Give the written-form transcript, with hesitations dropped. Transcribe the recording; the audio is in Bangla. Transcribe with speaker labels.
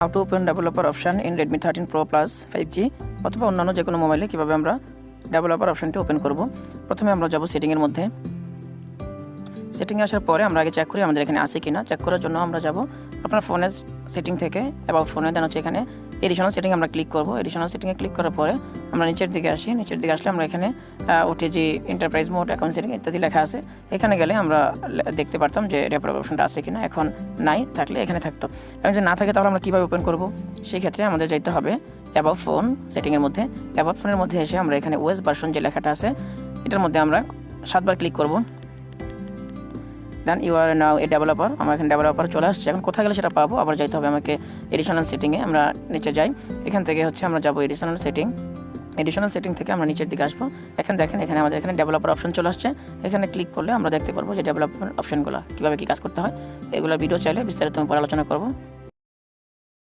Speaker 1: How to open developer option in Redmi 13 pro plus 5G অথবা অন্যান্য যে কোনো মোবাইলে কীভাবে আমরা ডেভেলপার অপশনটি ওপেন করব। প্রথমে আমরা যাব সেটিংয়ের মধ্যে। সেটিংয়ে আসার পরে আমরা আগে চেক করি আমাদের এখানে আছে কিনা। চেক করার জন্য আমরা যাব আপনার ফোনের সেটিং থেকে এবং ফোনে দেন হচ্ছে এখানে এডিশনাল সেটিং আমরা ক্লিক করব। এডিশনাল সেটিংয়ে ক্লিক করার পরে আমরা নিচের দিকে আসি। নিচের দিকে আসলে আমরা এখানে OTG enterprise mode account setting ইত্যাদি লেখা আছে। এখানে গেলে আমরা দেখতে পারতাম যে ডেভেলপার অপশনটা আছে কিনা। এখন নাই, থাকলে এখানে থাকতো। এখন যদি না থাকে তাহলে আমরা কীভাবে ওপেন করব? সেই ক্ষেত্রে আমাদের যাইতে হবে অ্যাবাউট ফোন সেটিংয়ের মধ্যে। অ্যাবাউট ফোনের মধ্যে এসে আমরা এখানে ওএস ভার্সন যে লেখাটা আছে এটার মধ্যে আমরা 7 বার ক্লিক করব। Then you are now a developer. আমার এখানে ডেভেলপার চলে আসছে। এখন কোথায় গেলে সেটা পাবো? আবার যাইতে হবে আমাকে এডিশনাল সেটিংয়ে। আমরা নিচে যাই, এখান থেকে হচ্ছে আমরা যাবো এডিশনাল সেটিং। এডিশনাল সেটিং থেকে আমরা নিচের দিকে আসবো। এখানে দেখেন এখানে আমাদের এখানে ডেভেলপার অপশন চলে আসছে। এখানে ক্লিক করলে আমরা দেখতে পারবো যে ডেভেলপমেন্ট অপশনগুলো কীভাবে কী কাজ করতে হয়। এগুলো ভিডিও চাইলে বিস্তারিত পরে আলোচনা করবো।